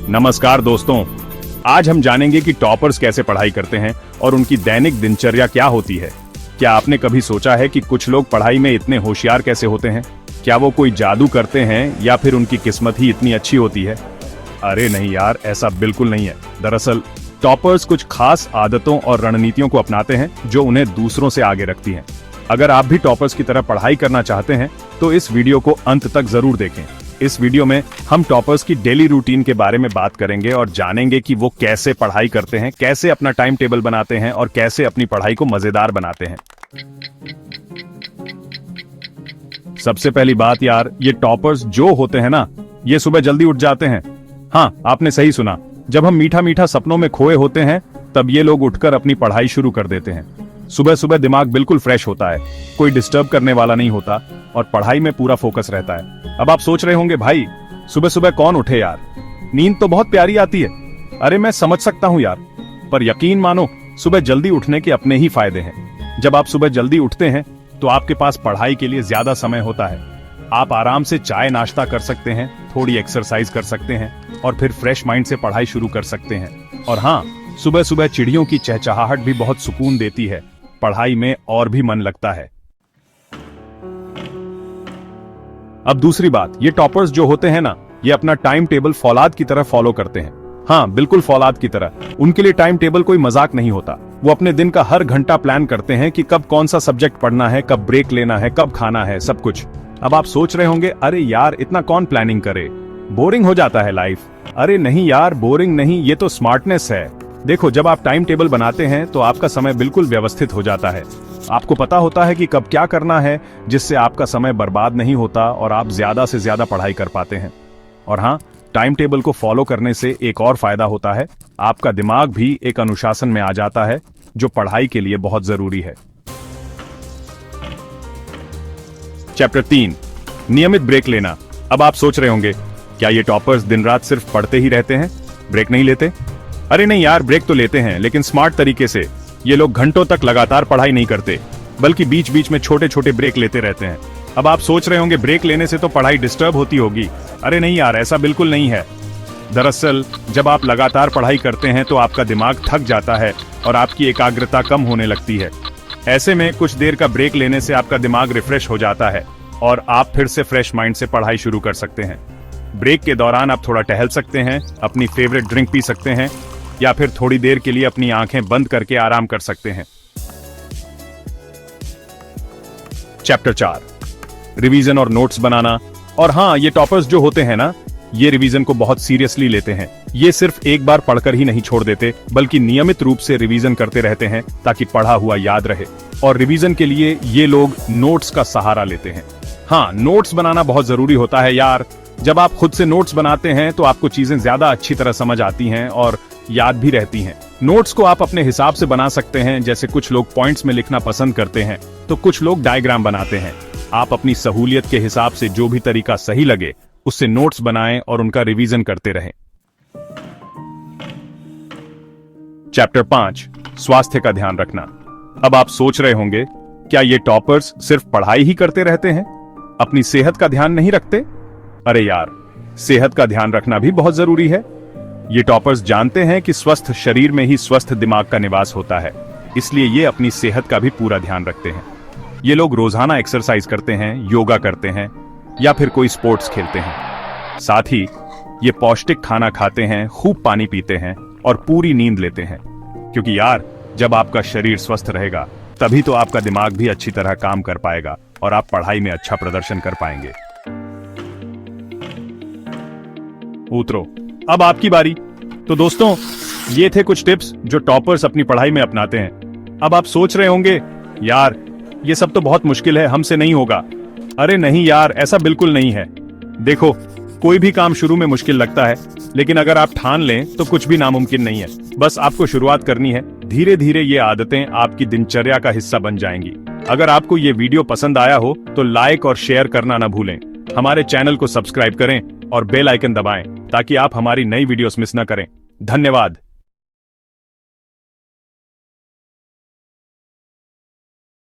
नमस्कार दोस्तों, आज हम जानेंगे कि टॉपर्स कैसे पढ़ाई करते हैं और उनकी दैनिक दिनचर्या क्या होती है। क्या आपने कभी सोचा है कि कुछ लोग पढ़ाई में इतने होशियार कैसे होते हैं? क्या वो कोई जादू करते हैं या फिर उनकी किस्मत ही इतनी अच्छी होती है? अरे नहीं यार, ऐसा बिल्कुल नहीं है। दरअसल टॉपर्स कुछ खास आदतों और रणनीतियों को अपनाते हैं जो उन्हें दूसरों से आगे रखती हैं। अगर आप भी टॉपर्स की तरह पढ़ाई करना चाहते हैं तो इस वीडियो को अंत तक जरूर देखें। इस वीडियो में हम टॉपर्स की डेली रूटीन के बारे में बात करेंगे और जानेंगे कि वो कैसे पढ़ाई करते हैं, कैसे अपना टाइम टेबल बनाते हैं और कैसे अपनी पढ़ाई को मजेदार बनाते हैं। सबसे पहली बात यार, ये टॉपर्स जो होते हैं ना, ये सुबह जल्दी उठ जाते हैं। हाँ, आपने सही सुना। जब हम मीठा मीठा सपनों में खोए होते हैं तब ये लोग उठकर अपनी पढ़ाई शुरू कर देते हैं। सुबह सुबह दिमाग बिल्कुल फ्रेश होता है, कोई डिस्टर्ब करने वाला नहीं होता और पढ़ाई में पूरा फोकस रहता है। अब आप सोच रहे होंगे, भाई सुबह सुबह कौन उठे यार, नींद तो बहुत प्यारी आती है। अरे मैं समझ सकता हूँ यार, पर यकीन मानो सुबह जल्दी उठने के अपने ही फायदे हैं। जब आप सुबह जल्दी उठते हैं तो आपके पास पढ़ाई के लिए ज्यादा समय होता है। आप आराम से चाय नाश्ता कर सकते हैं, थोड़ी एक्सरसाइज कर सकते हैं और फिर फ्रेश माइंड से पढ़ाई शुरू कर सकते हैं। और हाँ, सुबह सुबह चिड़ियों की चहचहाहट भी बहुत सुकून देती है, पढ़ाई में और भी मन लगता है। अब दूसरी बात, ये टॉपर्स जो होते हैं ना, ये अपना टाइम टेबल फौलाद की तरह फॉलो करते हैं। हाँ, बिल्कुल फौलाद की तरह। उनके लिए टाइम टेबल कोई मजाक नहीं होता। वो अपने दिन का हर घंटा प्लान करते हैं कि कब कौन सा सब्जेक्ट पढ़ना है, कब ब्रेक लेना है, कब खाना है, सब कुछ। अब आप सोच रहे होंगे, अरे यार इतना कौन प्लानिंग करे, बोरिंग हो जाता है लाइफ। अरे नहीं यार, बोरिंग नहीं, ये तो स्मार्टनेस है। देखो, जब आप टाइम टेबल बनाते हैं तो आपका समय बिल्कुल व्यवस्थित हो जाता है। आपको पता होता है कि कब क्या करना है, जिससे आपका समय बर्बाद नहीं होता और आप ज्यादा से ज्यादा पढ़ाई कर पाते हैं। और हाँ, टाइम टेबल को फॉलो करने से एक और फायदा होता है, आपका दिमाग भी एक अनुशासन में आ जाता है, जो पढ़ाई के लिए बहुत जरूरी है। चैप्टर 3, नियमित ब्रेक लेना। अब आप सोच रहे होंगे, क्या ये टॉपर्स दिन रात सिर्फ पढ़ते ही रहते हैं, ब्रेक नहीं लेते? अरे नहीं यार, ब्रेक तो लेते हैं, लेकिन स्मार्ट तरीके से। ये लोग घंटों तक लगातार पढ़ाई नहीं करते, बल्कि बीच बीच में छोटे छोटे ब्रेक लेते रहते हैं। अब आप सोच रहे होंगे, ब्रेक लेने से तो पढ़ाई डिस्टर्ब होती होगी। अरे नहीं यार, ऐसा बिल्कुल नहीं है। दरअसल जब आप लगातार पढ़ाई करते हैं तो आपका दिमाग थक जाता है और आपकी एकाग्रता कम होने लगती है। ऐसे में कुछ देर का ब्रेक लेने से आपका दिमाग रिफ्रेश हो जाता है और आप फिर से फ्रेश माइंड से पढ़ाई शुरू कर सकते हैं। ब्रेक के दौरान आप थोड़ा टहल सकते हैं, अपनी फेवरेट ड्रिंक पी सकते हैं या फिर थोड़ी देर के लिए अपनी आंखें बंद करके आराम कर सकते हैं। चैप्टर 4, रिवीजन और नोट्स बनाना। और हाँ, ये टॉपर्स जो होते हैं ना, ये रिवीजन को बहुत सीरियसली लेते हैं। ये सिर्फ एक बार पढ़कर ही नहीं छोड़ देते, बल्कि नियमित रूप से रिवीजन करते रहते हैं ताकि पढ़ा हुआ याद रहे। और रिवीजन के लिए ये लोग नोट्स का सहारा लेते हैं। हाँ, नोट्स बनाना बहुत जरूरी होता है यार। जब आप खुद से नोट्स बनाते हैं तो आपको चीजें ज्यादा अच्छी तरह समझ आती हैं और याद भी रहती हैं। नोट्स को आप अपने हिसाब से बना सकते हैं, जैसे कुछ लोग पॉइंट्स में लिखना पसंद करते हैं तो कुछ लोग डायग्राम बनाते हैं। आप अपनी सहूलियत के हिसाब से जो भी तरीका सही लगे उससे नोट्स बनाएं और उनका रिवीजन करते रहें। चैप्टर 5, स्वास्थ्य का ध्यान रखना। अब आप सोच रहे होंगे, क्या ये टॉपर्स सिर्फ पढ़ाई ही करते रहते हैं, अपनी सेहत का ध्यान नहीं रखते? अरे यार, सेहत का ध्यान रखना भी बहुत जरूरी है। ये टॉपर्स जानते हैं कि स्वस्थ शरीर में ही स्वस्थ दिमाग का निवास होता है, इसलिए ये अपनी सेहत का भी पूरा ध्यान रखते हैं। ये लोग रोजाना एक्सरसाइज करते हैं, योगा करते हैं या फिर कोई स्पोर्ट्स खेलते हैं। साथ ही ये पौष्टिक खाना खाते हैं, खूब पानी पीते हैं और पूरी नींद लेते हैं। क्योंकि यार, जब आपका शरीर स्वस्थ रहेगा तभी तो आपका दिमाग भी अच्छी तरह काम कर पाएगा और आप पढ़ाई में अच्छा प्रदर्शन कर पाएंगे। उतरो, अब आपकी बारी। तो दोस्तों, ये थे कुछ टिप्स जो टॉपर्स अपनी पढ़ाई में अपनाते हैं। अब आप सोच रहे होंगे, यार ये सब तो बहुत मुश्किल है, हमसे नहीं होगा। अरे नहीं यार, ऐसा बिल्कुल नहीं है। देखो, कोई भी काम शुरू में मुश्किल लगता है, लेकिन अगर आप ठान लें तो कुछ भी नामुमकिन नहीं है। बस आपको शुरुआत करनी है। धीरे धीरे ये आदतें आपकी दिनचर्या का हिस्सा बन जाएंगी। अगर आपको ये वीडियो पसंद आया हो तो लाइक और शेयर करना न भूलें। हमारे चैनल को सब्सक्राइब करें और बेल आइकन दबाएं ताकि आप हमारी नई वीडियोस मिस न करें। धन्यवाद।